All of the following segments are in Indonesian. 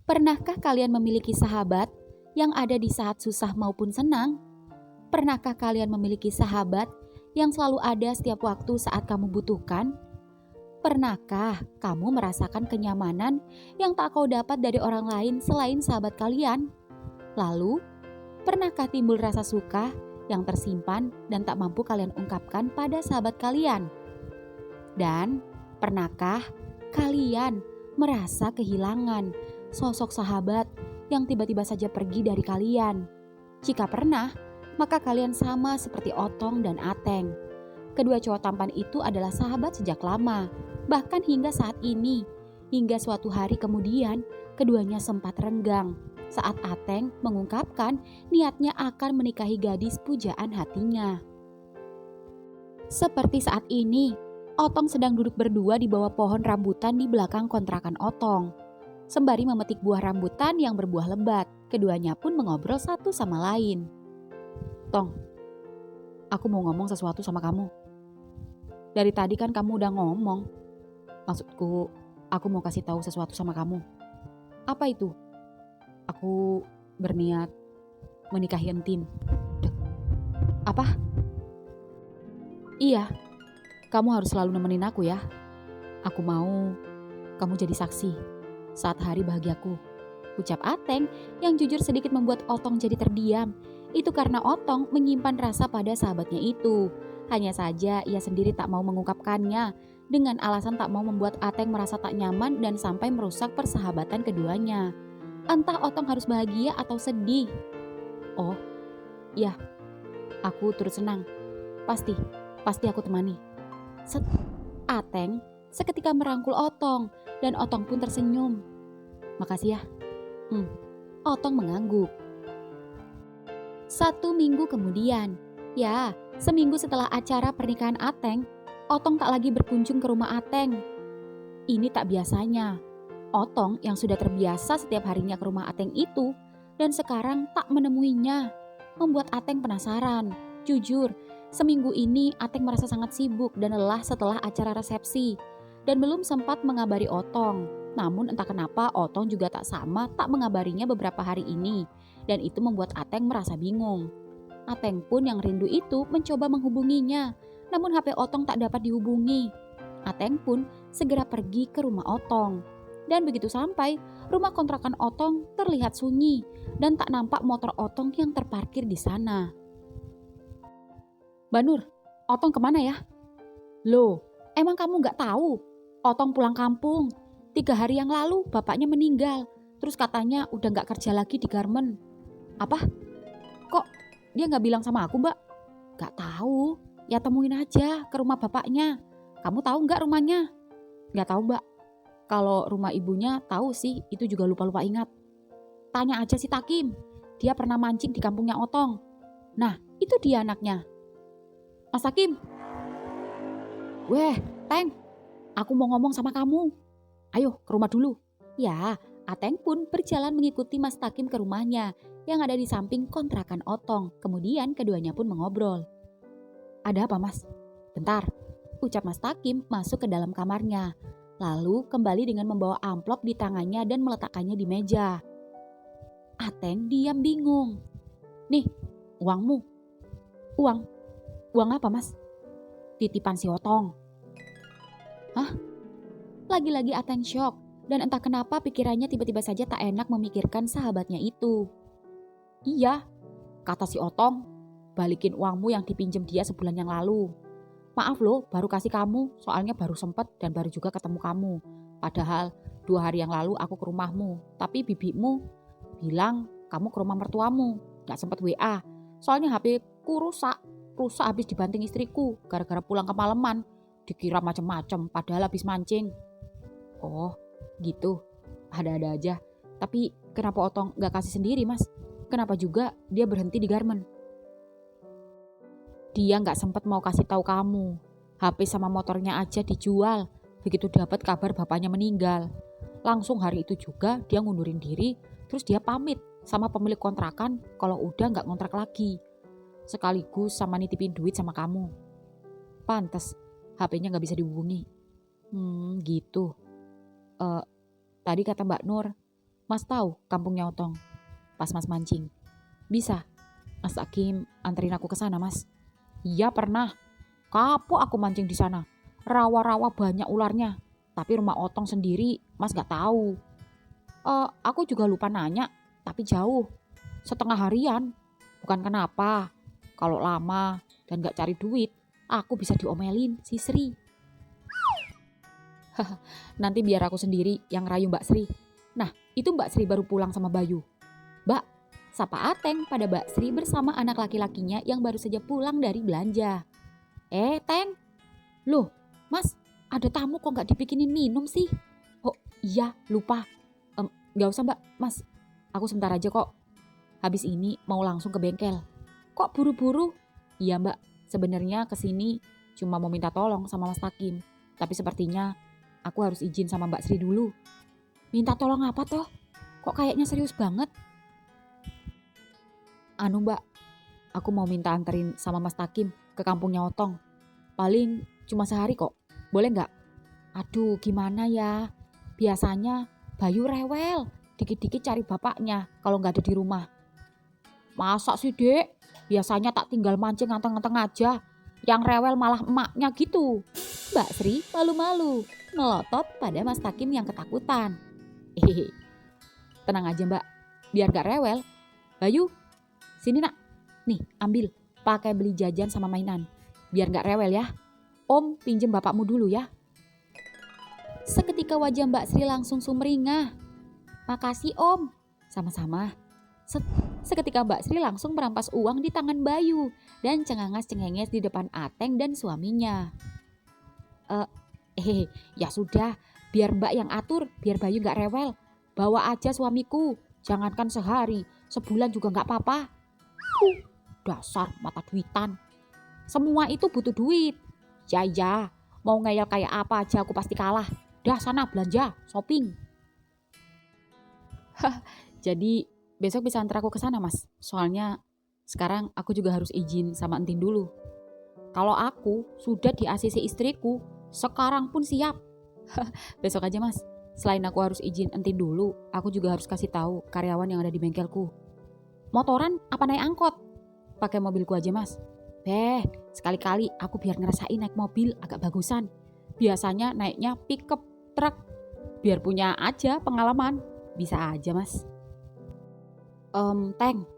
Pernahkah kalian memiliki sahabat yang ada di saat susah maupun senang? Pernahkah kalian memiliki sahabat yang selalu ada setiap waktu saat kamu butuhkan? Pernahkah kamu merasakan kenyamanan yang tak kau dapat dari orang lain selain sahabat kalian? Lalu, pernahkah timbul rasa suka yang tersimpan dan tak mampu kalian ungkapkan pada sahabat kalian? Dan pernahkah kalian merasa kehilangan sosok sahabat yang tiba-tiba saja pergi dari kalian? Jika pernah, maka kalian sama seperti Otong dan Ateng. Kedua cowok tampan itu adalah sahabat sejak lama, bahkan hingga saat ini. Hingga suatu hari kemudian, keduanya sempat renggang saat Ateng mengungkapkan niatnya akan menikahi gadis pujaan hatinya. Seperti saat ini, Otong sedang duduk berdua di bawah pohon rambutan di belakang kontrakan Otong. Sembari memetik buah rambutan yang berbuah lebat, keduanya pun mengobrol satu sama lain. "Tong, aku mau ngomong sesuatu sama kamu. Dari tadi kan kamu udah ngomong. Maksudku, aku mau kasih tahu sesuatu sama kamu." "Apa itu?" "Aku berniat menikahi Entin." "Duh, apa?" "Iya, kamu harus selalu nemenin aku ya. Aku mau kamu jadi saksi saat hari bahagiaku," ucap Ateng yang jujur sedikit membuat Otong jadi terdiam. Itu karena Otong menyimpan rasa pada sahabatnya itu. Hanya saja ia sendiri tak mau mengungkapkannya dengan alasan tak mau membuat Ateng merasa tak nyaman dan sampai merusak persahabatan keduanya. Entah Otong harus bahagia atau sedih. "Oh, ya, aku turut senang. Pasti aku temani." Ateng seketika merangkul Otong dan Otong pun tersenyum. "Makasih ya." Otong mengangguk. 1 minggu kemudian, ya, seminggu setelah acara pernikahan Ateng, Otong tak lagi berkunjung ke rumah Ateng. Ini tak biasanya. Otong yang sudah terbiasa setiap harinya ke rumah Ateng itu, dan sekarang tak menemuinya, membuat Ateng penasaran. Jujur, seminggu ini Ateng merasa sangat sibuk dan lelah setelah acara resepsi, dan belum sempat mengabari Otong. Namun entah kenapa Otong juga tak mengabarinya beberapa hari ini, dan itu membuat Ateng merasa bingung. Ateng pun yang rindu itu mencoba menghubunginya, namun HP Otong tak dapat dihubungi. Ateng pun segera pergi ke rumah Otong. Dan begitu sampai, rumah kontrakan Otong terlihat sunyi dan tak nampak motor Otong yang terparkir di sana. "Banur, Otong kemana ya?" "Loh, emang kamu gak tahu? Otong pulang kampung. 3 hari yang lalu bapaknya meninggal. Terus katanya udah gak kerja lagi di garmen." "Apa? Kok dia gak bilang sama aku, Mbak?" "Gak tahu. Ya temuin aja ke rumah bapaknya. Kamu tahu gak rumahnya?" "Gak tahu, Mbak. Kalau rumah ibunya tahu sih, itu juga lupa-lupa ingat." "Tanya aja si Takim. Dia pernah mancing di kampungnya Otong. Nah, itu dia anaknya." "Mas Takim." "Weh, Teng, aku mau ngomong sama kamu. Ayo ke rumah dulu." Ya, Ateng pun berjalan mengikuti Mas Takim ke rumahnya yang ada di samping kontrakan Otong. Kemudian keduanya pun mengobrol. "Ada apa, Mas?" "Bentar," ucap Mas Takim masuk ke dalam kamarnya. Lalu kembali dengan membawa amplop di tangannya dan meletakkannya di meja. Ateng diam bingung. "Nih, uangmu." "Uang? Uang apa, Mas?" "Titipan si Otong." "Hah?" Lagi-lagi Ateng syok dan entah kenapa pikirannya tiba-tiba saja tak enak memikirkan sahabatnya itu. "Iya," kata si Otong, "balikin uangmu yang dipinjam dia sebulan yang lalu. Maaf loh baru kasih kamu, soalnya baru sempet dan baru juga ketemu kamu. Padahal 2 hari yang lalu aku ke rumahmu, tapi bibimu bilang kamu ke rumah mertuamu, gak sempet WA. Soalnya HP-ku rusak habis dibanting istriku gara-gara pulang kemalaman. Dikira macem-macem padahal habis mancing." "Oh gitu, ada-ada aja. Tapi kenapa Otong gak kasih sendiri, Mas? Kenapa juga dia berhenti di garmen?" "Dia gak sempet mau kasih tahu kamu. HP sama motornya aja dijual begitu dapat kabar bapaknya meninggal. Langsung hari itu juga dia ngundurin diri, terus dia pamit sama pemilik kontrakan kalau udah gak ngontrak lagi. Sekaligus sama nitipin duit sama kamu. Pantes HP-nya gak bisa dihubungi." Gitu. Tadi kata Mbak Nur, Mas tahu kampungnya Otong? Pas Mas mancing. Bisa. Mas Hakim anterin aku ke sana, Mas. Iya pernah. Kapok aku mancing di sana. Rawa-rawa banyak ularnya. Tapi rumah Otong sendiri Mas gak tahu. Aku juga lupa nanya, tapi jauh. Setengah harian. Bukan kenapa. Kalau lama dan gak cari duit, aku bisa diomelin si Sri. Nanti biar aku sendiri yang rayu Mbak Sri. Nah, itu Mbak Sri baru pulang sama Bayu. Mbak, sapa Ateng pada Mbak Sri bersama anak laki-lakinya yang baru saja pulang dari belanja. Teng. Loh, Mas, ada tamu kok gak dibikinin minum sih? Oh iya, lupa. Gak usah Mbak, Mas. Aku sebentar aja kok. Habis ini mau langsung ke bengkel. Kok buru-buru? Iya Mbak, sebenarnya kesini cuma mau minta tolong sama Mas Takim. Tapi sepertinya aku harus izin sama Mbak Sri dulu. Minta tolong apa toh? Kok kayaknya serius banget? Anu Mbak, aku mau minta anterin sama Mas Takim ke kampungnya Otong. Paling cuma sehari kok, boleh nggak? Aduh gimana ya, biasanya Bayu rewel, dikit-dikit cari bapaknya kalau nggak ada di rumah. Masa sih dek? Biasanya tak tinggal mancing nganteng-nganteng aja. Yang rewel malah emaknya gitu. Mbak Sri malu-malu, melotot pada Mas Takim yang ketakutan. Hehehe, tenang aja Mbak, biar gak rewel. Bayu, sini nak. Nih ambil, pakai beli jajan sama mainan. Biar gak rewel ya. Om pinjem bapakmu dulu ya. Seketika wajah Mbak Sri langsung sumringah. Makasih Om. Sama-sama. Seketika Mbak Sri langsung merampas uang di tangan Bayu dan cengenges-cengenges di depan Ateng dan suaminya. Ya sudah, biar Mbak yang atur, biar Bayu gak rewel. Bawa aja suamiku, jangankan sehari, sebulan juga gak apa-apa. Dasar mata duitan. Semua itu butuh duit. Ya, mau ngeyel kayak apa aja aku pasti kalah. Dah sana belanja, shopping. Jadi besok bisa antar aku ke sana Mas. Soalnya sekarang aku juga harus izin sama Entin dulu. Kalau aku sudah di ACC istriku, sekarang pun siap. Besok aja Mas. Selain aku harus izin Entin dulu, aku juga harus kasih tahu karyawan yang ada di bengkelku. Motoran apa naik angkot? Pakai mobilku aja Mas. Sekali-kali aku biar ngerasain naik mobil agak bagusan. Biasanya naiknya pickup truk. Biar punya aja pengalaman. Bisa aja Mas. Teng,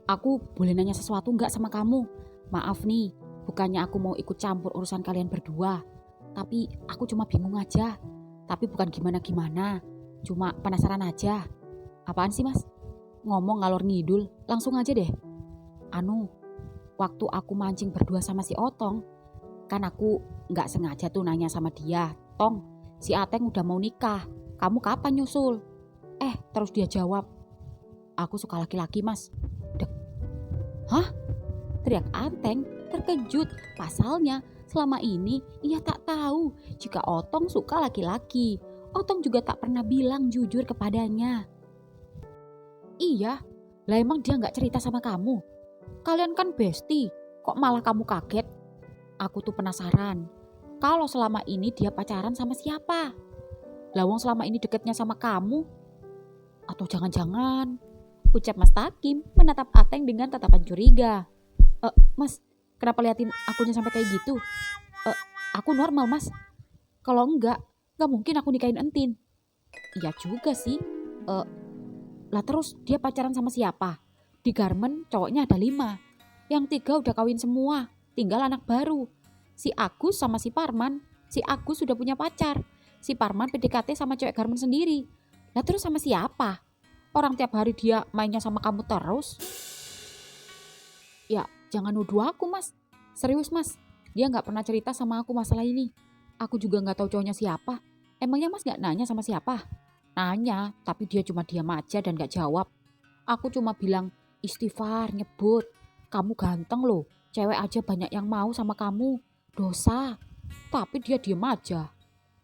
aku boleh nanya sesuatu nggak sama kamu? Maaf nih, bukannya aku mau ikut campur urusan kalian berdua. Tapi aku cuma bingung aja. Tapi bukan gimana-gimana, cuma penasaran aja. Apaan sih Mas? Ngomong ngalor ngidul, langsung aja deh. Waktu aku mancing berdua sama si Otong, kan aku nggak sengaja tuh nanya sama dia, Tong, si Ateng udah mau nikah, kamu kapan nyusul? Terus dia jawab, aku suka laki-laki Mas. Hah? Teriak Ateng terkejut. Pasalnya selama ini ia tak tahu jika Otong suka laki-laki. Otong juga tak pernah bilang jujur kepadanya. Iya, lah emang dia gak cerita sama kamu? Kalian kan bestie, kok malah kamu kaget? Aku tuh penasaran, kalau selama ini dia pacaran sama siapa? Lawang selama ini deketnya sama kamu? Atau jangan-jangan? Ucap Mas Takim menatap Ateng dengan tatapan curiga. Mas, kenapa liatin akunya sampai kayak gitu? Aku normal Mas. Kalau enggak mungkin aku nikahin Entin. Iya juga sih. Lah terus dia pacaran sama siapa? Di Garmen cowoknya ada 5. Yang 3 udah kawin semua. Tinggal anak baru. Si Agus sama si Parman. Si Agus sudah punya pacar. Si Parman PDKT sama cewek Garmen sendiri. Lah terus sama siapa? Orang tiap hari dia mainnya sama kamu terus. Ya jangan nuduh aku Mas. Serius Mas. Dia gak pernah cerita sama aku masalah ini. Aku juga gak tahu cowoknya siapa. Emangnya Mas gak nanya sama siapa? Nanya, tapi dia cuma diam aja dan gak jawab. Aku cuma bilang, istighfar, nyebut. Kamu ganteng loh, cewek aja banyak yang mau sama kamu. Dosa. Tapi dia diam aja.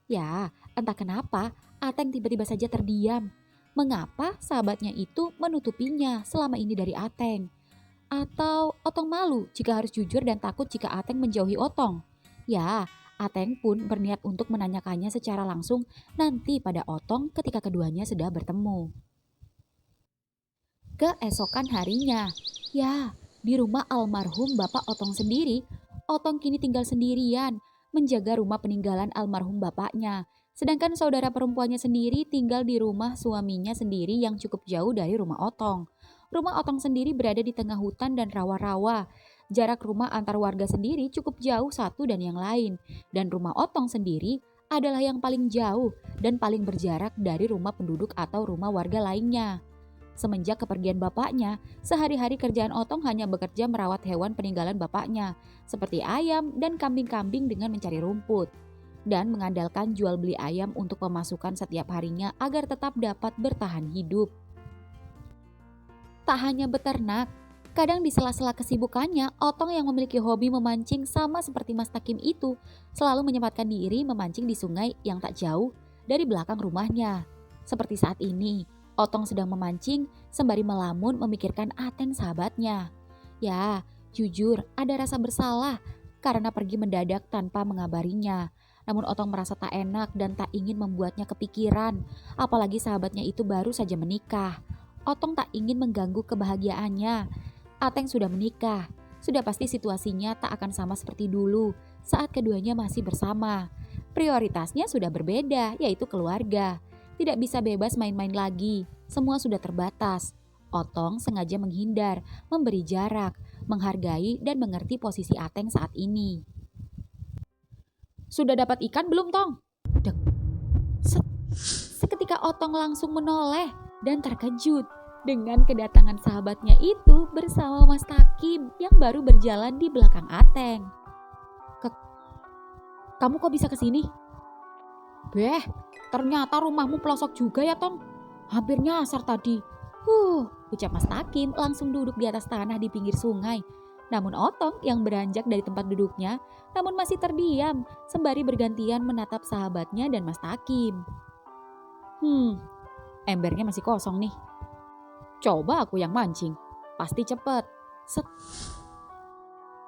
Ya, entah kenapa, Ateng tiba-tiba saja terdiam. Mengapa sahabatnya itu menutupinya selama ini dari Ateng? Atau Otong malu jika harus jujur dan takut jika Ateng menjauhi Otong? Ya, Ateng pun berniat untuk menanyakannya secara langsung nanti pada Otong ketika keduanya sudah bertemu. Keesokan harinya, ya, di rumah almarhum Bapak Otong sendiri, Otong kini tinggal sendirian, menjaga rumah peninggalan almarhum bapaknya. Sedangkan saudara perempuannya sendiri tinggal di rumah suaminya sendiri yang cukup jauh dari rumah Otong. Rumah Otong sendiri berada di tengah hutan dan rawa-rawa. Jarak rumah antar warga sendiri cukup jauh satu dan yang lain. Dan rumah Otong sendiri adalah yang paling jauh dan paling berjarak dari rumah penduduk atau rumah warga lainnya. Semenjak kepergian bapaknya, sehari-hari kerjaan Otong hanya bekerja merawat hewan peninggalan bapaknya, seperti ayam dan kambing-kambing dengan mencari rumput, dan mengandalkan jual beli ayam untuk pemasukan setiap harinya agar tetap dapat bertahan hidup. Tak hanya beternak, kadang di sela-sela kesibukannya, Otong yang memiliki hobi memancing sama seperti Mas Takim itu, selalu menyempatkan diri memancing di sungai yang tak jauh dari belakang rumahnya. Seperti saat ini, Otong sedang memancing sembari melamun memikirkan Ateng sahabatnya. Ya, jujur ada rasa bersalah karena pergi mendadak tanpa mengabarinya. Namun Otong merasa tak enak dan tak ingin membuatnya kepikiran, apalagi sahabatnya itu baru saja menikah. Otong tak ingin mengganggu kebahagiaannya. Ateng sudah menikah, sudah pasti situasinya tak akan sama seperti dulu saat keduanya masih bersama. Prioritasnya sudah berbeda, yaitu keluarga. Tidak bisa bebas main-main lagi, semua sudah terbatas. Otong sengaja menghindar, memberi jarak, menghargai dan mengerti posisi Ateng saat ini. Sudah dapat ikan belum, Tong? Dek. Seketika Otong langsung menoleh dan terkejut dengan kedatangan sahabatnya itu bersama Mas Takim yang baru berjalan di belakang Ateng. Kamu kok bisa kesini? Beh, ternyata rumahmu pelosok juga ya, Tong. Hampir nyasar tadi. Ucap Mas Takim langsung duduk di atas tanah di pinggir sungai. Namun Otong yang beranjak dari tempat duduknya, namun masih terdiam sembari bergantian menatap sahabatnya dan Mas Takim. Embernya masih kosong nih. Coba aku yang mancing, pasti cepet. Set.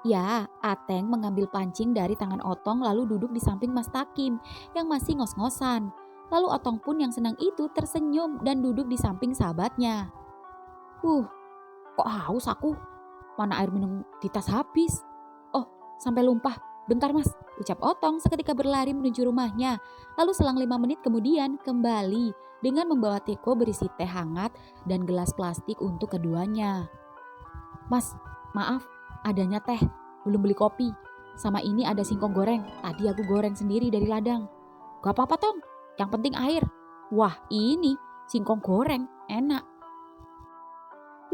Ya, Ateng mengambil pancing dari tangan Otong lalu duduk di samping Mas Takim yang masih ngos-ngosan. Lalu Otong pun yang senang itu tersenyum dan duduk di samping sahabatnya. Kok haus aku? Mana air minum di tas habis? Oh, sampai lumpah. Bentar Mas, ucap Otong seketika berlari menuju rumahnya. Lalu selang 5 menit kemudian kembali dengan membawa teko berisi teh hangat dan gelas plastik untuk keduanya. Mas, maaf. Adanya teh, belum beli kopi. Sama ini ada singkong goreng, tadi aku goreng sendiri dari ladang. Gak apa-apa Tong, yang penting air. Wah ini singkong goreng, enak.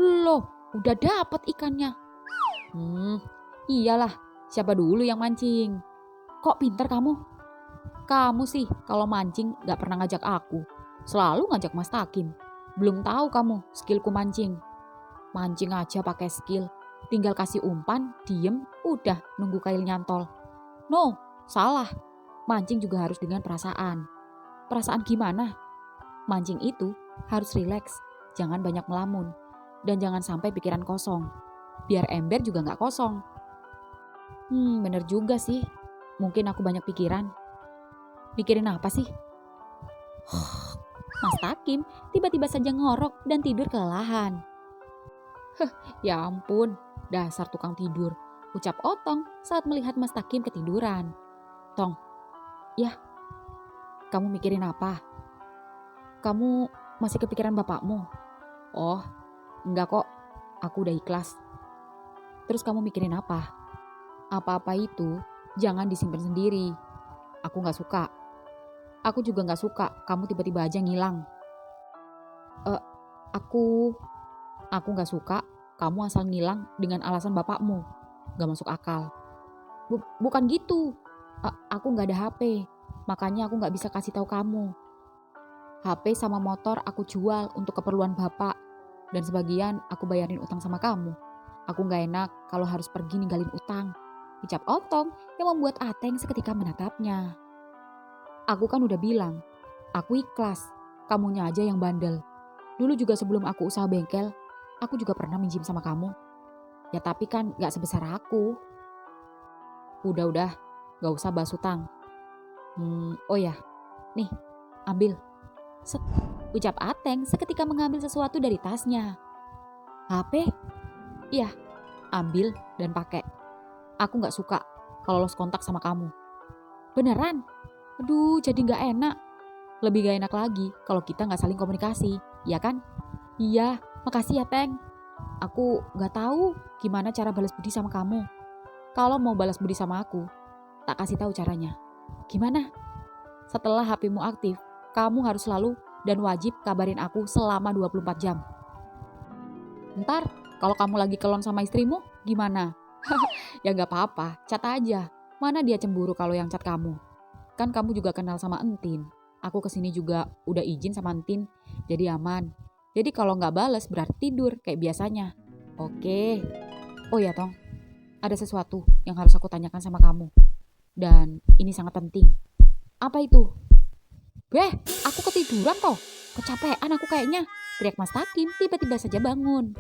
Loh, udah dapet ikannya. Iyalah, siapa dulu yang mancing? Kok pinter kamu? Kamu sih kalau mancing gak pernah ngajak aku. Selalu ngajak Mas Takim. Belum tahu kamu skillku mancing. Mancing aja pakai skill. Tinggal kasih umpan, diem, udah nunggu kail nyantol. No, salah. Mancing juga harus dengan perasaan. Perasaan gimana? Mancing itu harus rileks, jangan banyak melamun. Dan jangan sampai pikiran kosong. Biar ember juga gak kosong. Bener juga sih. Mungkin aku banyak pikiran. Mikirin apa sih? Mas Takim tiba-tiba saja ngorok dan tidur kelelahan. Ya ampun. Dasar tukang tidur, ucap Otong saat melihat Mas Takim ketiduran. Tong, ya, kamu mikirin apa? Kamu masih kepikiran bapakmu? Oh, enggak kok, aku udah ikhlas. Terus kamu mikirin apa? Apa-apa itu jangan disimpan sendiri. Aku gak suka. Aku juga gak suka kamu tiba-tiba aja ngilang. Aku gak suka kamu asal ngilang dengan alasan bapakmu. Gak masuk akal. Bukan gitu. Aku gak ada HP. Makanya aku gak bisa kasih tahu kamu. HP sama motor aku jual untuk keperluan bapak. Dan sebagian aku bayarin utang sama kamu. Aku gak enak kalau harus pergi ninggalin utang. Ucap Otong yang membuat Ateng seketika menatapnya. Aku kan udah bilang. Aku ikhlas. Kamunya aja yang bandel. Dulu juga sebelum aku usaha bengkel, aku juga pernah minjem sama kamu. Ya tapi kan gak sebesar aku. Udah, gak usah bahas utang. Oh ya, nih, ambil. Set, ucap Ateng seketika mengambil sesuatu dari tasnya. HP? Iya, ambil dan pakai. Aku gak suka kalau lost kontak sama kamu. Beneran? Aduh, jadi gak enak. Lebih gak enak lagi kalau kita gak saling komunikasi, ya kan? Iya, makasih ya Teng. Aku gak tahu gimana cara balas budi sama kamu. Kalau mau balas budi sama aku, tak kasih tahu caranya. Gimana? Setelah HP-mu aktif, kamu harus selalu dan wajib kabarin aku selama 24 jam. Ntar, kalau kamu lagi kelon sama istrimu, gimana? Ya gak apa-apa, chat aja. Mana dia cemburu kalau yang chat kamu? Kan kamu juga kenal sama Entin. Aku kesini juga udah izin sama Entin, jadi aman. Jadi kalau gak bales berarti tidur kayak biasanya. Oke. Oh ya Tong, ada sesuatu yang harus aku tanyakan sama kamu. Dan ini sangat penting. Apa itu? Beh, aku ketiduran toh. Kecapean aku kayaknya. Teriak Mas Takim tiba-tiba saja bangun.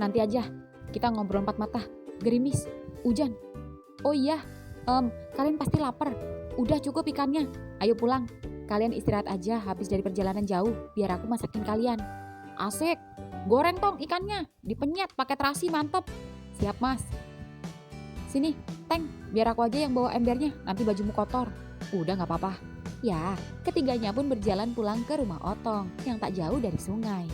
Nanti aja, kita ngobrol empat mata. Gerimis, hujan. Oh iya, kalian pasti lapar. Udah cukup ikannya, ayo pulang. Kalian istirahat aja habis dari perjalanan jauh, biar aku masakin kalian. Asik, goreng Tong ikannya, dipenyet pakai terasi mantep. Siap Mas. Sini, Teng, biar aku aja yang bawa embernya, nanti bajumu kotor. Udah gak apa-apa. Ya, ketiganya pun berjalan pulang ke rumah Otong yang tak jauh dari sungai.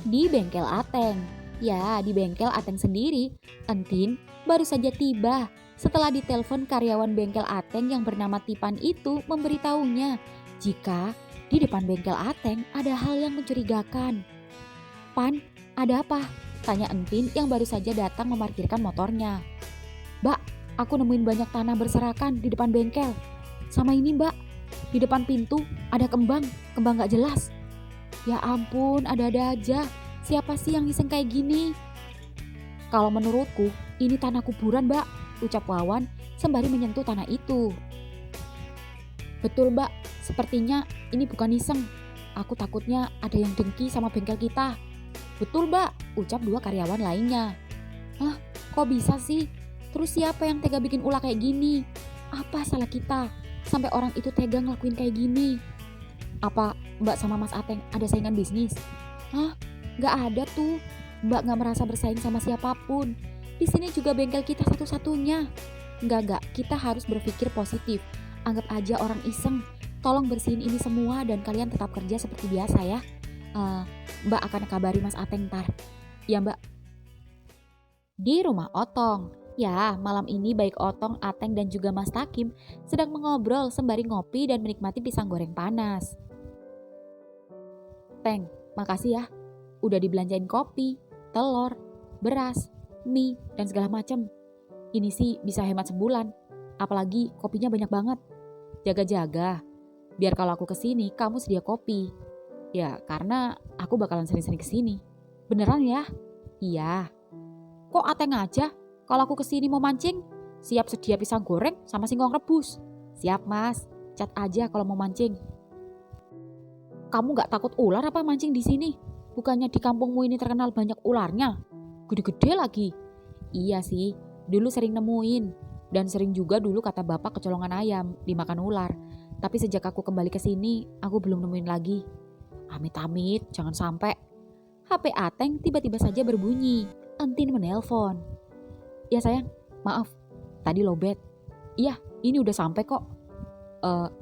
Di bengkel Ateng. Ya, di bengkel Ateng sendiri, Entin baru saja tiba setelah ditelepon karyawan bengkel Ateng yang bernama Tipan itu memberitahunya jika di depan bengkel Ateng ada hal yang mencurigakan. Pan, ada apa? Tanya Entin yang baru saja datang memarkirkan motornya. Mbak, aku nemuin banyak tanah berserakan di depan bengkel. Sama ini Mbak, di depan pintu ada kembang gak jelas. Ya ampun, ada-ada aja. Siapa sih yang iseng kayak gini? Kalau menurutku, ini tanah kuburan Mbak, ucap Wawan sembari menyentuh tanah itu. Betul Mbak, sepertinya ini bukan iseng. Aku takutnya ada yang dengki sama bengkel kita. Betul Mbak, ucap dua karyawan lainnya. Hah, kok bisa sih? Terus siapa yang tega bikin ulah kayak gini? Apa salah kita? Sampai orang itu tega ngelakuin kayak gini. Apa Mbak sama Mas Ateng ada saingan bisnis? Hah? Gak ada tuh. Mbak gak merasa bersaing sama siapapun. Di sini juga bengkel kita satu-satunya. Enggak, kita harus berpikir positif. Anggap aja orang iseng. Tolong bersihin ini semua dan kalian tetap kerja seperti biasa ya. Mbak akan kabari Mas Ateng ntar. Ya Mbak. Di rumah Otong. Ya, malam ini baik Otong, Ateng dan juga Mas Takim sedang mengobrol sembari ngopi dan menikmati pisang goreng panas. Teng, makasih ya. Udah dibelanjain kopi, telur, beras, mie, dan segala macam. Ini sih bisa hemat sebulan. Apalagi kopinya banyak banget. Jaga-jaga, biar kalau aku kesini kamu sedia kopi. Ya, karena aku bakalan sering-sering kesini. Beneran ya? Iya. Kok Ateng aja? Kalau aku kesini mau mancing, siap sedia pisang goreng sama singkong rebus. Siap Mas, cat aja kalau mau mancing. Kamu gak takut ular apa mancing di sini? Bukannya di kampungmu ini terkenal banyak ularnya? Gede-gede lagi. Iya sih, dulu sering nemuin. Dan sering juga dulu kata bapak kecolongan ayam, dimakan ular. Tapi sejak aku kembali ke sini, aku belum nemuin lagi. Amit-amit, jangan sampai. HP Ateng tiba-tiba saja berbunyi. Entin menelpon. Ya sayang, maaf, tadi lowbat. Iya, ini udah sampai kok.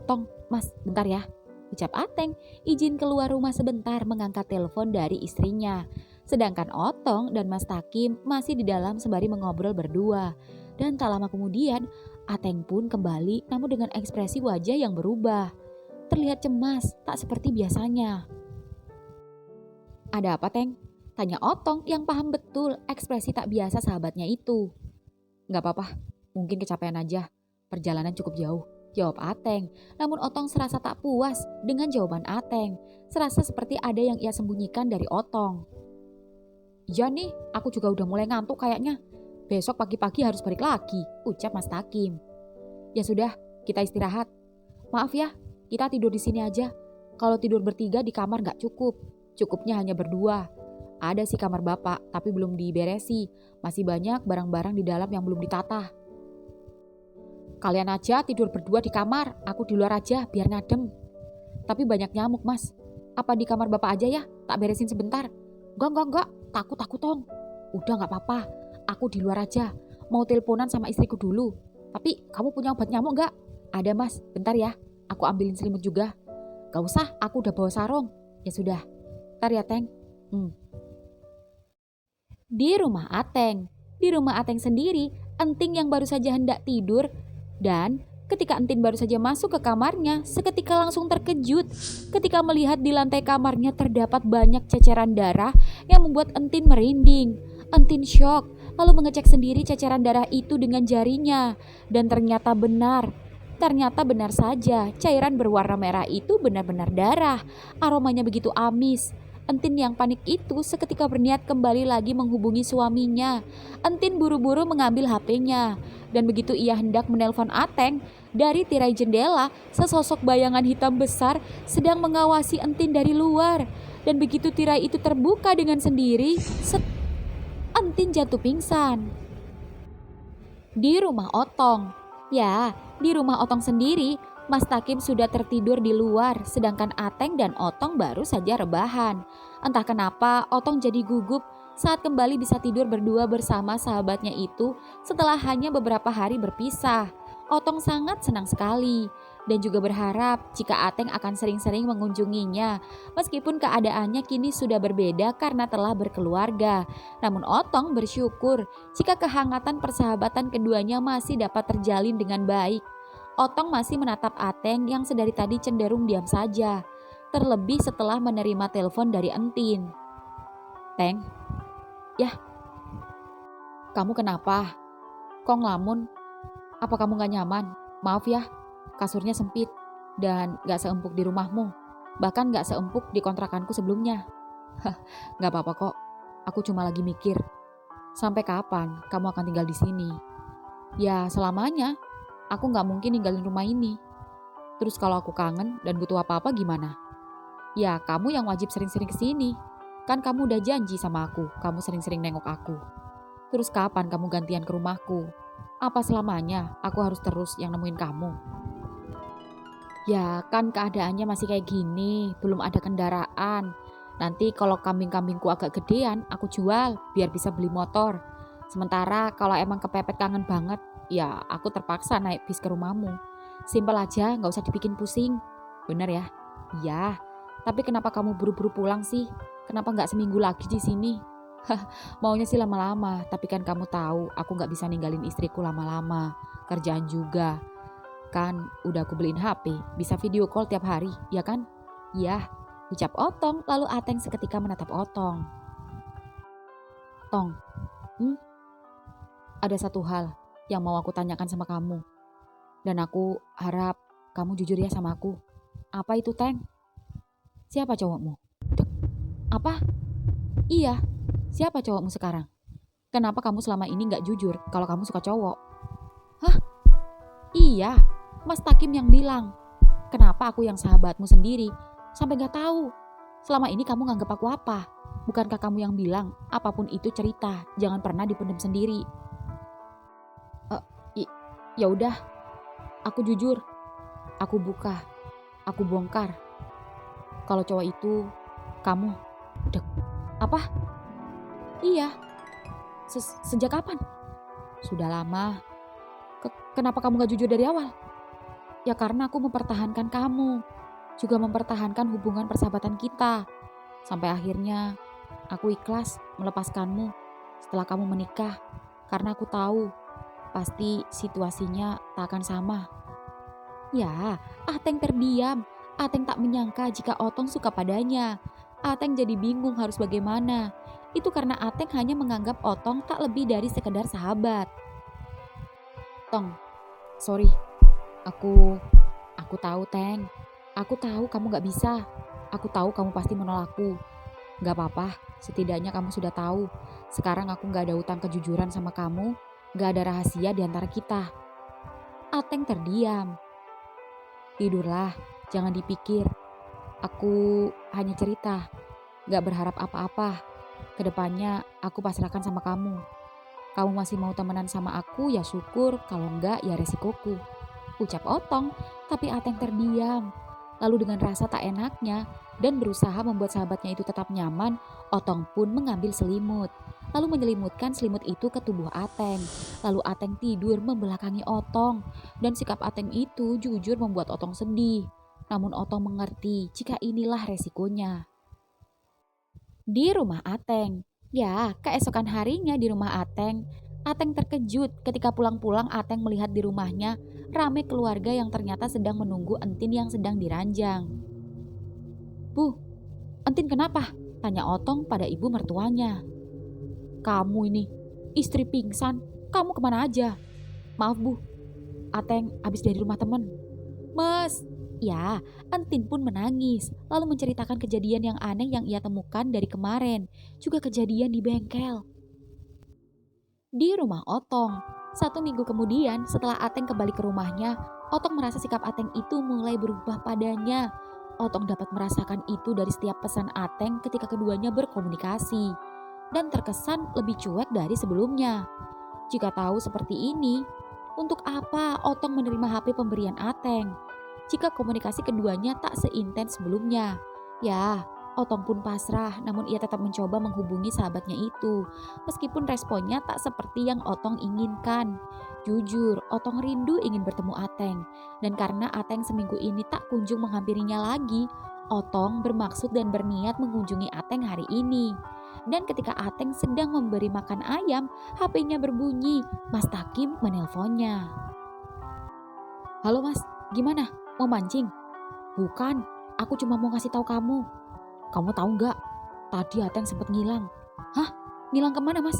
Tong, Mas, bentar ya. Ucap Ateng, izin keluar rumah sebentar mengangkat telepon dari istrinya. Sedangkan Otong dan Mas Takim masih di dalam sembari mengobrol berdua. Dan tak lama kemudian, Ateng pun kembali namun dengan ekspresi wajah yang berubah. Terlihat cemas, tak seperti biasanya. Ada apa, Teng? Tanya Otong yang paham betul ekspresi tak biasa sahabatnya itu. Gak apa-apa, mungkin kecapean aja. Perjalanan cukup jauh. Jawab Ateng, namun Otong serasa tak puas dengan jawaban Ateng. Serasa seperti ada yang ia sembunyikan dari Otong. Ya nih, aku juga udah mulai ngantuk kayaknya. Besok pagi-pagi harus balik lagi, ucap Mas Takim. Ya sudah, kita istirahat. Maaf ya, kita tidur di sini aja. Kalau tidur bertiga di kamar gak cukup. Cukupnya hanya berdua. Ada sih kamar bapak, tapi belum diberesi. Masih banyak barang-barang di dalam yang belum ditata. Kalian aja tidur berdua di kamar, aku di luar aja biar ngadem. Tapi banyak nyamuk Mas. Apa di kamar bapak aja ya? Tak beresin sebentar. Enggak. Takut Tong. Udah gak apa-apa. Aku di luar aja. Mau teleponan sama istriku dulu. Tapi kamu punya obat nyamuk gak? Ada mas, bentar ya. Aku ambilin selimut juga. Gak usah, aku udah bawa sarung. Ya sudah. Bentar ya, Teng. Di rumah Ateng sendiri, Entin yang baru saja hendak tidur. Dan ketika Entin baru saja masuk ke kamarnya, seketika langsung terkejut ketika melihat di lantai kamarnya terdapat banyak ceceran darah yang membuat Entin merinding. Entin shock, lalu mengecek sendiri ceceran darah itu dengan jarinya. Dan ternyata benar saja, cairan berwarna merah itu benar-benar darah. Aromanya begitu amis. Entin yang panik itu seketika berniat kembali lagi menghubungi suaminya. Entin buru-buru mengambil HP-nya. Dan begitu ia hendak menelpon Ateng, dari tirai jendela, sesosok bayangan hitam besar sedang mengawasi Entin dari luar. Dan begitu tirai itu terbuka dengan sendiri, Entin jatuh pingsan. Di rumah Otong. Ya, di rumah Otong sendiri, Mas Takim sudah tertidur di luar, sedangkan Ateng dan Otong baru saja rebahan. Entah kenapa Otong jadi gugup saat kembali bisa tidur berdua bersama sahabatnya itu setelah hanya beberapa hari berpisah. Otong sangat senang sekali dan juga berharap jika Ateng akan sering-sering mengunjunginya. Meskipun keadaannya kini sudah berbeda karena telah berkeluarga. Namun Otong bersyukur jika kehangatan persahabatan keduanya masih dapat terjalin dengan baik. Otong masih menatap Ateng yang sedari tadi cenderung diam saja, terlebih setelah menerima telepon dari Entin. Teng, yah, kamu kenapa? Kok ngelamun? Apa kamu gak nyaman? Maaf ya, kasurnya sempit dan gak seempuk di rumahmu, bahkan gak seempuk di kontrakanku sebelumnya. Gak apa-apa kok, aku cuma lagi mikir, sampai kapan kamu akan tinggal di sini? Ya selamanya. Aku gak mungkin ninggalin rumah ini. Terus kalau aku kangen dan butuh apa-apa gimana? Ya kamu yang wajib sering-sering kesini. Kan kamu udah janji sama aku, kamu sering-sering nengok aku. Terus kapan kamu gantian ke rumahku? Apa selamanya aku harus terus yang nemuin kamu? Ya kan keadaannya masih kayak gini, belum ada kendaraan. Nanti kalau kambing-kambingku agak gedean, aku jual biar bisa beli motor. Sementara kalau emang kepepet kangen banget, ya aku terpaksa naik bis ke rumahmu. Simpel aja, gak usah dibikin pusing. Bener ya? Iya. Tapi kenapa kamu buru-buru pulang sih? Kenapa gak seminggu lagi di sini? Maunya sih lama-lama, tapi kan kamu tahu aku gak bisa ninggalin istriku lama-lama. Kerjaan juga. Kan udah aku beliin HP, bisa video call tiap hari, ya kan? Iya, ucap Otong, lalu Ateng seketika menatap Otong. Tong, ada satu hal yang mau aku tanyakan sama kamu. Dan aku harap kamu jujur ya sama aku. Apa itu, Teng? Siapa cowokmu? Apa? Iya, siapa cowokmu sekarang? Kenapa kamu selama ini gak jujur kalau kamu suka cowok? Hah? Iya, Mas Takim yang bilang. Kenapa aku yang sahabatmu sendiri sampai gak tahu? Selama ini kamu nganggap aku apa? Bukankah kamu yang bilang apapun itu cerita, jangan pernah dipendam sendiri? Ya udah, aku jujur, aku buka, aku bongkar. Kalau cowok itu kamu. Apa? Iya. Sejak kapan? Sudah lama. Kenapa kamu gak jujur dari awal? Ya karena aku mempertahankan kamu, juga mempertahankan hubungan persahabatan kita. Sampai akhirnya aku ikhlas melepaskanmu setelah kamu menikah, karena aku tahu pasti situasinya tak akan sama. Ya, Ateng terdiam. Ateng tak menyangka jika Otong suka padanya. Ateng jadi bingung harus bagaimana. Itu karena Ateng hanya menganggap Otong tak lebih dari sekedar sahabat. Tong, sorry. Aku tahu, Teng. Aku tahu kamu gak bisa. Aku tahu kamu pasti menolakku. Gak apa-apa, setidaknya kamu sudah tahu. Sekarang aku gak ada utang kejujuran sama kamu. Gak ada rahasia di antara kita. Ateng terdiam. Tidurlah, jangan dipikir. Aku hanya cerita, gak berharap apa-apa. Kedepannya aku pasrahkan sama kamu. Kamu masih mau temenan sama aku ya syukur, kalau enggak ya resikoku. Ucap Otong, tapi Ateng terdiam. Lalu dengan rasa tak enaknya dan berusaha membuat sahabatnya itu tetap nyaman, Otong pun mengambil selimut. Lalu menyelimutkan selimut itu ke tubuh Ateng. Lalu Ateng tidur membelakangi Otong. Dan sikap Ateng itu jujur membuat Otong sedih. Namun Otong mengerti jika inilah resikonya. Di rumah Ateng. Ya, keesokan harinya di rumah Ateng. Ateng terkejut ketika pulang-pulang Ateng melihat di rumahnya rame keluarga yang ternyata sedang menunggu entin yang sedang diranjang. "Bu, entin kenapa?" tanya Otong pada ibu mertuanya. "Kamu ini, istri pingsan, kamu kemana aja?" "Maaf bu, Ateng habis dari rumah temen." "Mes." Ya, entin pun menangis, lalu menceritakan kejadian yang aneh yang ia temukan dari kemarin, juga kejadian di bengkel. Di rumah Otong, 1 minggu kemudian setelah Ateng kembali ke rumahnya, Otong merasa sikap Ateng itu mulai berubah padanya. Otong dapat merasakan itu dari setiap pesan Ateng ketika keduanya berkomunikasi, dan terkesan lebih cuek dari sebelumnya. Jika tahu seperti ini, untuk apa Otong menerima HP pemberian Ateng? Jika komunikasi keduanya tak seintens sebelumnya. Ya, Otong pun pasrah, namun ia tetap mencoba menghubungi sahabatnya itu. Meskipun responnya tak seperti yang Otong inginkan. Jujur, Otong rindu ingin bertemu Ateng. Dan karena Ateng seminggu ini tak kunjung menghampirinya lagi, Otong bermaksud dan berniat mengunjungi Ateng hari ini. Dan ketika Ateng sedang memberi makan ayam, HP-nya berbunyi. Mas Takim menelponnya. "Halo mas, gimana? Mau mancing?" "Bukan, aku cuma mau ngasih tahu kamu. Kamu tahu nggak? Tadi Ateng sempet ngilang." "Hah? Ngilang kemana mas?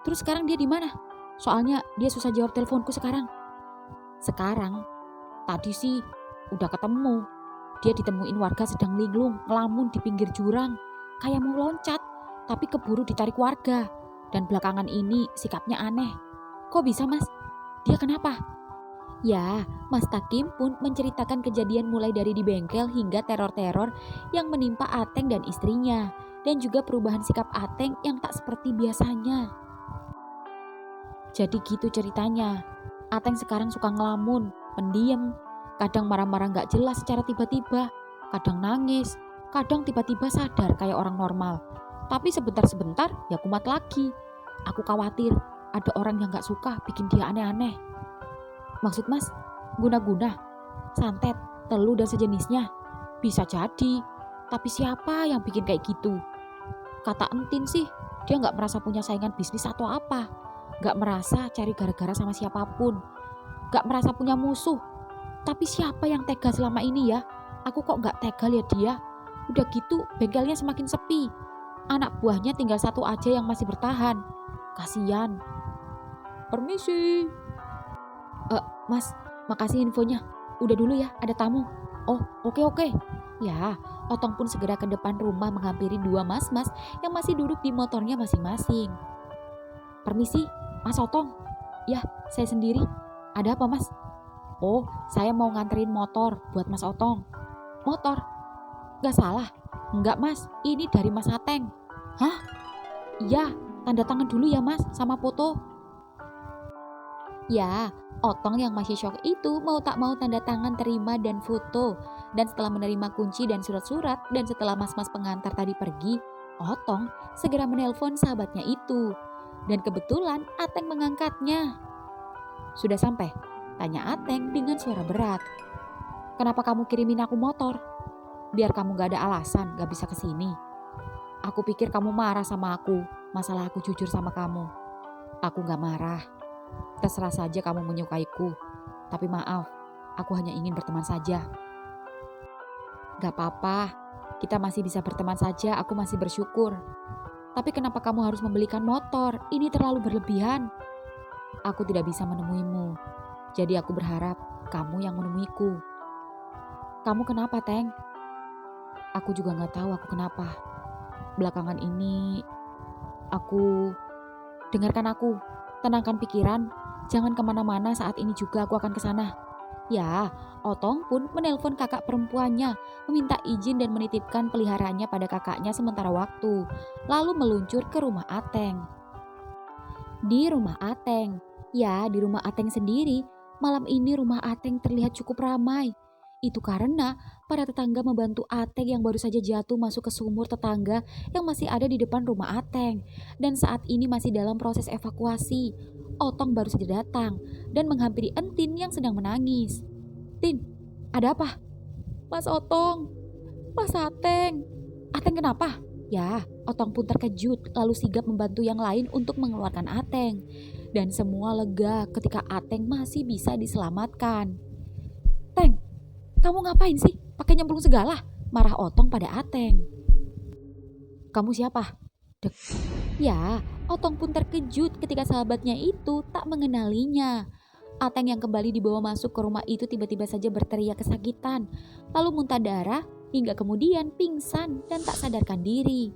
Terus sekarang dia di mana? Soalnya dia susah jawab teleponku sekarang." "Sekarang? Tadi sih udah ketemu. Dia ditemuin warga sedang linglung, ngelamun di pinggir jurang. Kayak mau loncat, tapi keburu ditarik warga. Dan belakangan ini sikapnya aneh." "Kok bisa mas? Dia kenapa?" Ya, Mas Takim pun menceritakan kejadian mulai dari di bengkel hingga teror-teror yang menimpa Ateng dan istrinya. Dan juga perubahan sikap Ateng yang tak seperti biasanya. Jadi gitu ceritanya. Ateng sekarang suka ngelamun, pendiam. Kadang marah-marah gak jelas secara tiba-tiba. Kadang nangis, kadang tiba-tiba sadar kayak orang normal. Tapi sebentar-sebentar ya kumat lagi. Aku khawatir ada orang yang gak suka bikin dia aneh-aneh. "Maksud mas, guna-guna, santet, telu dan sejenisnya?" "Bisa jadi, tapi siapa yang bikin kayak gitu?" Kata entin sih, dia gak merasa punya saingan bisnis atau apa. Gak merasa cari gara-gara sama siapapun. Gak merasa punya musuh. Tapi siapa yang tega selama ini ya? Aku kok gak tega lihat dia. Udah gitu bengkelnya semakin sepi. Anak buahnya tinggal 1 aja yang masih bertahan. Kasian. "Permisi." Mas, makasih infonya. Udah dulu ya, ada tamu." "Oh, oke. Ya, Otong pun segera ke depan rumah menghampiri 2 mas-mas yang masih duduk di motornya masing-masing. "Permisi, Mas Otong." "Ya, saya sendiri. Ada apa mas?" "Oh, saya mau nganterin motor buat Mas Otong." "Motor? Gak salah." "Enggak mas, ini dari Mas Ateng." "Hah? Iya, tanda tangan dulu ya mas, sama foto." Ya, Otong yang masih shock itu mau tak mau tanda tangan terima dan foto. Dan setelah menerima kunci dan surat-surat dan setelah mas-mas pengantar tadi pergi, Otong segera menelpon sahabatnya itu. Dan kebetulan Ateng mengangkatnya. "Sudah sampai?" tanya Ateng dengan suara berat. "Kenapa kamu kirimin aku motor?" "Biar kamu gak ada alasan gak bisa kesini. Aku pikir kamu marah sama aku, masalah aku jujur sama kamu." "Aku gak marah. Terserah saja kamu menyukaiku. Tapi maaf, aku hanya ingin berteman saja." "Gak apa-apa, kita masih bisa berteman saja, aku masih bersyukur. Tapi kenapa kamu harus membelikan motor? Ini terlalu berlebihan." "Aku tidak bisa menemuimu. Jadi aku berharap kamu yang menemuiku." "Kamu kenapa, Teng?" "Aku juga gak tahu aku kenapa. Belakangan ini, aku... Dengarkan aku, tenangkan pikiran. Jangan kemana-mana, saat ini juga aku akan ke sana." Ya, Otong pun menelpon kakak perempuannya, meminta izin dan menitipkan peliharaannya pada kakaknya sementara waktu, lalu meluncur ke rumah Ateng. Di rumah Ateng, ya di rumah Ateng sendiri, malam ini rumah Ateng terlihat cukup ramai. Itu karena para tetangga membantu Ateng yang baru saja jatuh masuk ke sumur tetangga yang masih ada di depan rumah Ateng. Dan saat ini masih dalam proses evakuasi. Otong baru saja datang dan menghampiri Entin yang sedang menangis. "Tin, ada apa?" "Mas Otong, Mas Ateng." "Ateng kenapa?" Ya, Otong pun terkejut lalu sigap membantu yang lain untuk mengeluarkan Ateng. Dan semua lega ketika Ateng masih bisa diselamatkan. "Teng, kamu ngapain sih? Pakai nyemplung segala?" marah Otong pada Ateng. "Kamu siapa?" "Dek." Ya, Otong pun terkejut ketika sahabatnya itu tak mengenalinya. Ateng yang kembali dibawa masuk ke rumah itu tiba-tiba saja berteriak kesakitan, lalu muntah darah hingga kemudian pingsan dan tak sadarkan diri.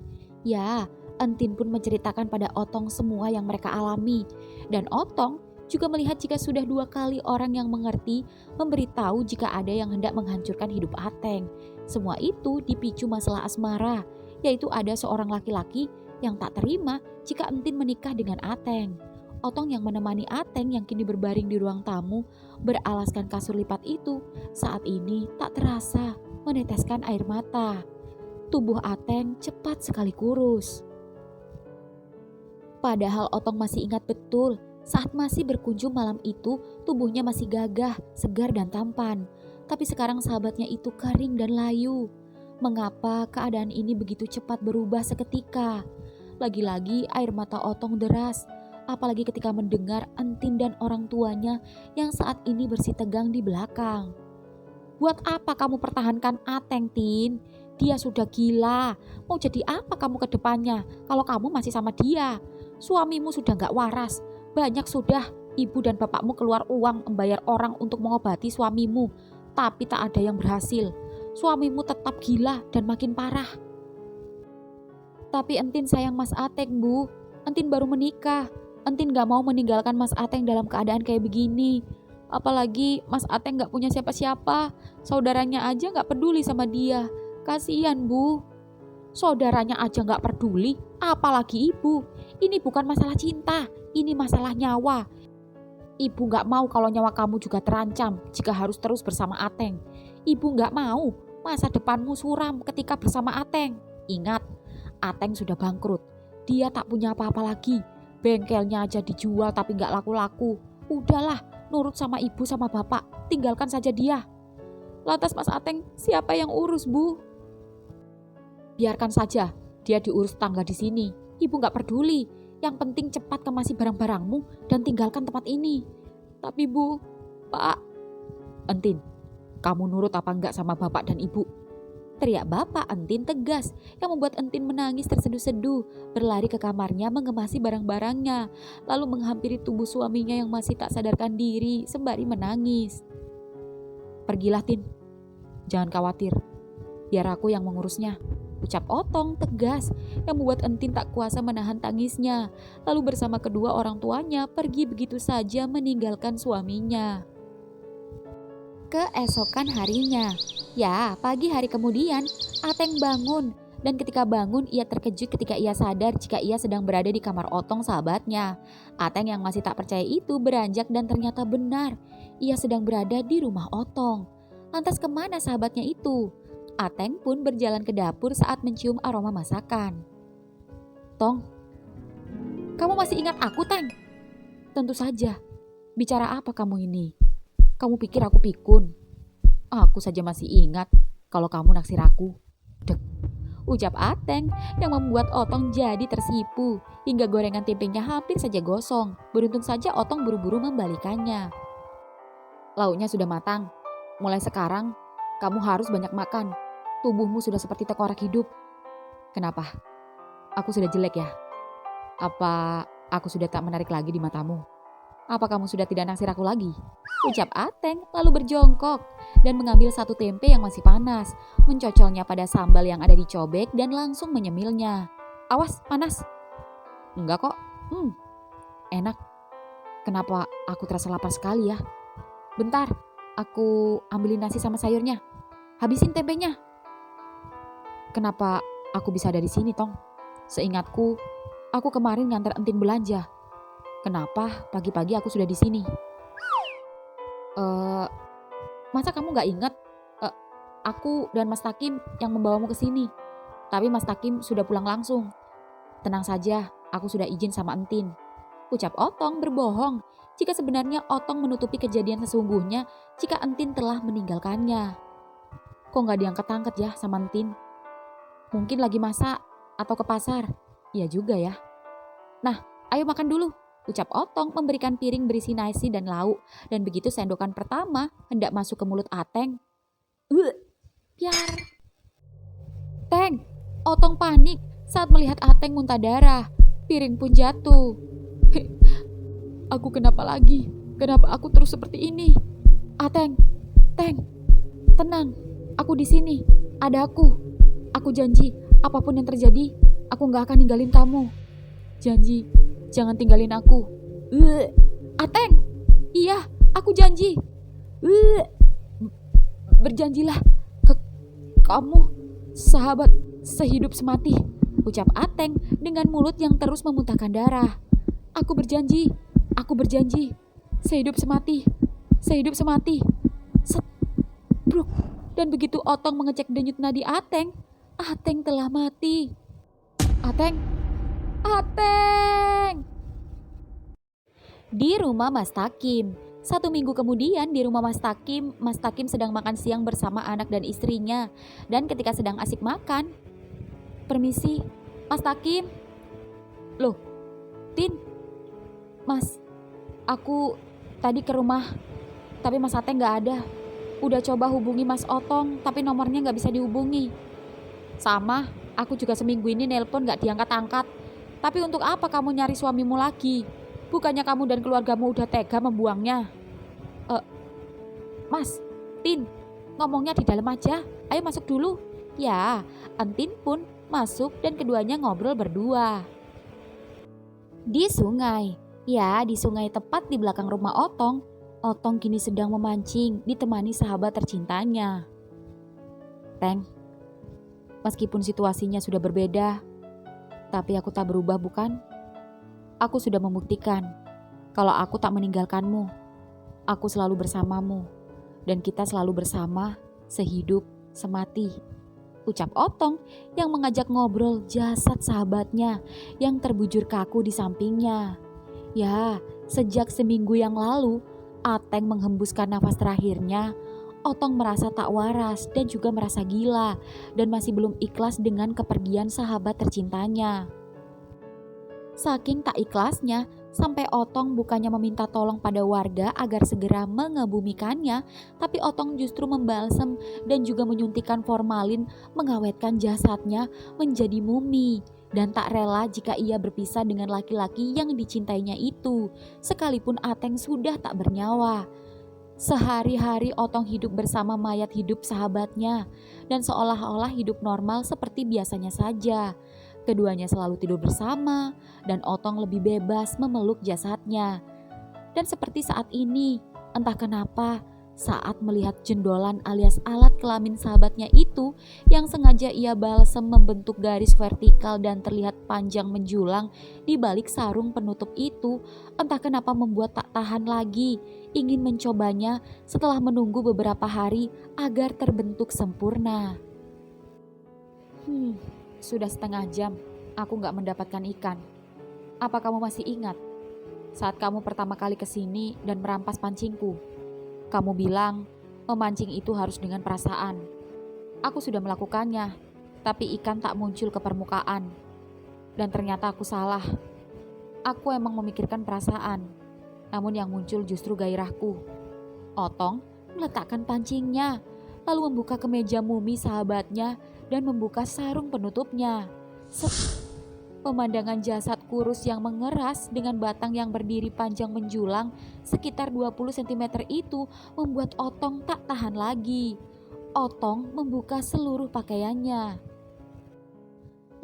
Ya, Entin pun menceritakan pada Otong semua yang mereka alami. Dan Otong juga melihat jika sudah 2 kali orang yang mengerti memberitahu jika ada yang hendak menghancurkan hidup Ateng. Semua itu dipicu masalah asmara, yaitu ada seorang laki-laki yang tak terima jika Entin menikah dengan Ateng. Otong yang menemani Ateng yang kini berbaring di ruang tamu beralaskan kasur lipat itu saat ini tak terasa meneteskan air mata. Tubuh Ateng cepat sekali kurus. Padahal Otong masih ingat betul saat masih berkunjung malam itu tubuhnya masih gagah, segar dan tampan. Tapi sekarang sahabatnya itu kering dan layu. Mengapa keadaan ini begitu cepat berubah seketika? Lagi-lagi air mata Otong deras. Apalagi ketika mendengar Entin dan orang tuanya yang saat ini bersitegang di belakang. "Buat apa kamu pertahankan Ateng, Tin? Dia sudah gila. Mau jadi apa kamu ke depannya kalau kamu masih sama dia? Suamimu sudah gak waras. Banyak sudah ibu dan bapakmu keluar uang membayar orang untuk mengobati suamimu. Tapi tak ada yang berhasil. Suamimu tetap gila dan makin parah." "Tapi Entin sayang Mas Ateng, Bu. Entin baru menikah. Entin gak mau meninggalkan Mas Ateng dalam keadaan kayak begini. Apalagi Mas Ateng gak punya siapa-siapa. Saudaranya aja gak peduli sama dia. Kasihan, Bu." "Saudaranya aja gak peduli, apalagi ibu. Ini bukan masalah cinta, ini masalah nyawa. Ibu gak mau kalau nyawa kamu juga terancam jika harus terus bersama Ateng. Ibu gak mau masa depanmu suram ketika bersama Ateng. Ingat, Ateng sudah bangkrut. Dia tak punya apa-apa lagi. Bengkelnya aja dijual tapi gak laku-laku. Udahlah, nurut sama ibu sama bapak. Tinggalkan saja dia." "Lantas Mas Ateng siapa yang urus, Bu?" "Biarkan saja, dia diurus tangga di sini. Ibu gak peduli. Yang penting cepat kemasi barang-barangmu dan tinggalkan tempat ini." "Tapi Bu, Pak." "Entin, kamu nurut apa enggak sama bapak dan ibu?" teriak bapak Entin tegas yang membuat Entin menangis terseduh-seduh, berlari ke kamarnya mengemasi barang-barangnya, lalu menghampiri tubuh suaminya yang masih tak sadarkan diri sembari menangis. "Pergilah, Tin. Jangan khawatir, biar aku yang mengurusnya," ucap Otong tegas yang membuat Entin tak kuasa menahan tangisnya, lalu bersama kedua orang tuanya pergi begitu saja meninggalkan suaminya. Keesokan harinya, ya pagi hari kemudian, Ateng bangun. Dan ketika bangun ia terkejut ketika ia sadar jika ia sedang berada di kamar Otong sahabatnya. Ateng yang masih tak percaya itu beranjak dan ternyata benar. Ia sedang berada di rumah Otong. Lantas kemana sahabatnya itu? Ateng pun berjalan ke dapur saat mencium aroma masakan. "Tong, kamu masih ingat aku, Teng?" "Tentu saja. Bicara apa kamu ini? Kamu pikir aku pikun? Aku saja masih ingat kalau kamu naksir aku." "Dek," ucap Ateng yang membuat Otong jadi tersipu hingga gorengan tempenya hampir saja gosong. Beruntung saja Otong buru-buru membalikannya. "Lauknya sudah matang. Mulai sekarang kamu harus banyak makan. Tubuhmu sudah seperti tengkorak hidup." "Kenapa? Aku sudah jelek ya? Apa aku sudah tak menarik lagi di matamu? Apa kamu sudah tidak naksir aku lagi?" ucap Ateng lalu berjongkok dan mengambil satu tempe yang masih panas, mencocolnya pada sambal yang ada di cobek dan langsung menyemilnya. "Awas, panas." "Enggak kok, enak. Kenapa aku terasa lapar sekali ya? Bentar, aku ambilin nasi sama sayurnya. Habisin tempenya." "Kenapa aku bisa ada di sini, Tong? Seingatku, aku kemarin nganter Entin belanja. Kenapa pagi-pagi aku sudah di sini?" Masa kamu gak ingat Aku dan Mas Takim yang membawamu ke sini. Tapi Mas Takim sudah pulang langsung. Tenang saja, aku sudah izin sama Entin. Ucap Otong berbohong jika sebenarnya Otong menutupi kejadian sesungguhnya jika Entin telah meninggalkannya. Kok nggak diangkat-angkat ya sama Entin? Mungkin lagi masak atau ke pasar. Iya juga ya. Nah, ayo makan dulu. Ucap Otong memberikan piring berisi nasi dan lauk. Dan begitu sendokan pertama hendak masuk ke mulut Ateng. Piar. Teng, Otong panik saat melihat Ateng muntah darah. Piring pun jatuh. Aku kenapa lagi? Kenapa aku terus seperti ini? Ateng, Teng, tenang. Aku di sini. Ada aku. Aku janji, apapun yang terjadi, aku gak akan ninggalin kamu. Janji, jangan tinggalin aku. Ateng, iya, aku janji. Berjanjilah ke kamu, sahabat sehidup semati. Ucap Ateng dengan mulut yang terus memuntahkan darah. Aku berjanji, sehidup semati, sehidup semati. Bruk. Dan begitu Otong mengecek denyut nadi Ateng, Ateng telah mati. Ateng, Ateng. Di rumah Mas Takim. 1 minggu kemudian di rumah Mas Takim sedang makan siang bersama anak dan istrinya. Dan ketika sedang asik makan, permisi, Mas Takim. Loh, Tin, Mas, aku tadi ke rumah, tapi Mas Ateng gak ada. Udah coba hubungi Mas Otong, tapi nomornya gak bisa dihubungi. Sama, aku juga seminggu ini nelpon gak diangkat-angkat. Tapi untuk apa kamu nyari suamimu lagi? Bukannya kamu dan keluargamu udah tega membuangnya? Mas, Tin, ngomongnya di dalam aja. Ayo masuk dulu. Ya, Entin pun masuk dan keduanya ngobrol berdua. Di sungai. Ya, di sungai tepat di belakang rumah Otong. Otong kini sedang memancing ditemani sahabat tercintanya. Teng, meskipun situasinya sudah berbeda, tapi aku tak berubah bukan? Aku sudah membuktikan kalau aku tak meninggalkanmu. Aku selalu bersamamu dan kita selalu bersama sehidup semati. Ucap Otong yang mengajak ngobrol jasad sahabatnya yang terbujur kaku di sampingnya. Ya, sejak seminggu yang lalu Ateng menghembuskan nafas terakhirnya, Otong merasa tak waras dan juga merasa gila dan masih belum ikhlas dengan kepergian sahabat tercintanya. Saking tak ikhlasnya, sampai Otong bukannya meminta tolong pada warga agar segera mengebumikannya, tapi Otong justru membalsem dan juga menyuntikkan formalin mengawetkan jasadnya menjadi mumi. Dan tak rela jika ia berpisah dengan laki-laki yang dicintainya itu, sekalipun Ateng sudah tak bernyawa. Sehari-hari Otong hidup bersama mayat hidup sahabatnya, dan seolah-olah hidup normal seperti biasanya saja. Keduanya selalu tidur bersama, dan Otong lebih bebas memeluk jasadnya. Dan seperti saat ini, entah kenapa, saat melihat jendolan alias alat kelamin sahabatnya itu yang sengaja ia balsem membentuk garis vertikal dan terlihat panjang menjulang di balik sarung penutup itu, entah kenapa membuat tak tahan lagi ingin mencobanya setelah menunggu beberapa hari agar terbentuk sempurna. Sudah setengah jam aku gak mendapatkan ikan. Apa kamu masih ingat saat kamu pertama kali kesini dan merampas pancingku? Kamu bilang memancing itu harus dengan perasaan. Aku sudah melakukannya, tapi ikan tak muncul ke permukaan. Dan ternyata aku salah. Aku emang memikirkan perasaan, namun yang muncul justru gairahku. Otong meletakkan pancingnya, lalu membuka kemeja mumi sahabatnya dan membuka sarung penutupnya. Pemandangan jasad kurus yang mengeras dengan batang yang berdiri panjang menjulang sekitar 20 cm itu membuat Otong tak tahan lagi. Otong membuka seluruh pakaiannya.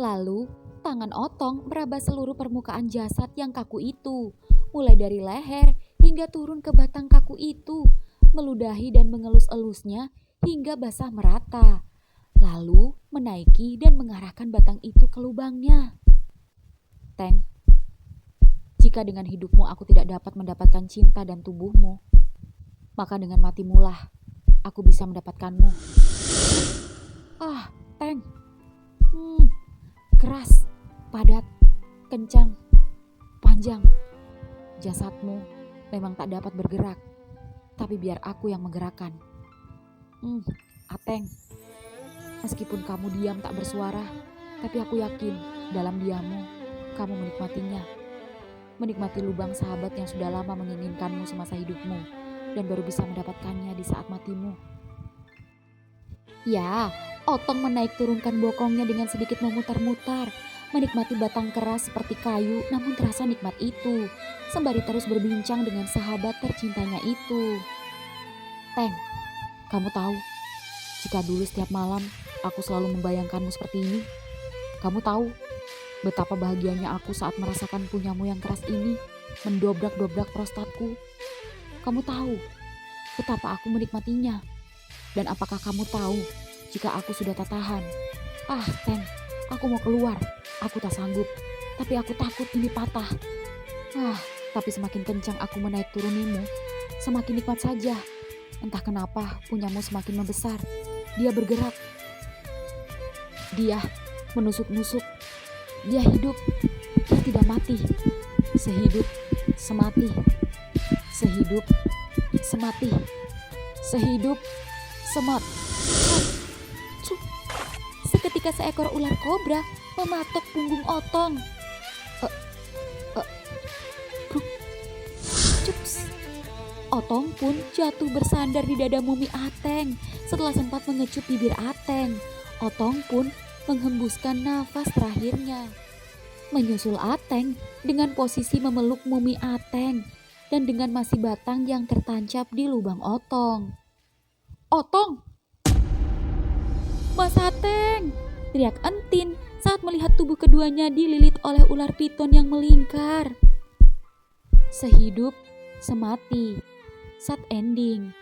Lalu tangan Otong meraba seluruh permukaan jasad yang kaku itu, mulai dari leher hingga turun ke batang kaku itu, meludahi dan mengelus-elusnya hingga basah merata. Lalu menaiki dan mengarahkan batang itu ke lubangnya. Teng, jika dengan hidupmu aku tidak dapat mendapatkan cinta dan tubuhmu, maka dengan matimulah aku bisa mendapatkanmu. Ah, Teng. Keras, padat, kencang, panjang. Jasadmu memang tak dapat bergerak, tapi biar aku yang menggerakkan. Ateng, meskipun kamu diam tak bersuara, tapi aku yakin dalam diammu kamu menikmatinya. Menikmati lubang sahabat yang sudah lama menginginkanmu semasa hidupmu dan baru bisa mendapatkannya di saat matimu. Ya, Otong menaik turunkan bokongnya dengan sedikit memutar-mutar, menikmati batang keras seperti kayu, namun terasa nikmat itu, sembari terus berbincang dengan sahabat tercintanya itu. Teng, kamu tahu, jika dulu setiap malam aku selalu membayangkanmu seperti ini, kamu tahu betapa bahagianya aku saat merasakan punyamu yang keras ini mendobrak-dobrak prostatku. Kamu tahu betapa aku menikmatinya. Dan apakah kamu tahu jika aku sudah tak tahan? Teng, aku mau keluar. Aku tak sanggup. Tapi aku takut ini patah. Tapi semakin kencang aku menaik turunimu, semakin nikmat saja. Entah kenapa punyamu semakin membesar. Dia bergerak. Dia menusuk-nusuk. Dia hidup. Dia tidak mati. Sehidup, semati. Sehidup, semati. Sehidup, Seketika seekor ular kobra mematok punggung Otong. Cups. Otong pun jatuh bersandar di dada Mumi Ateng. Setelah sempat mengecup bibir Ateng, Otong pun menghembuskan nafas terakhirnya. Menyusul Ateng dengan posisi memeluk Mumi Ateng dan dengan masih batang yang tertancap di lubang Otong. Otong! Mas Ateng! Teriak Entin saat melihat tubuh keduanya dililit oleh ular piton yang melingkar. Sehidup, semati. Sad ending.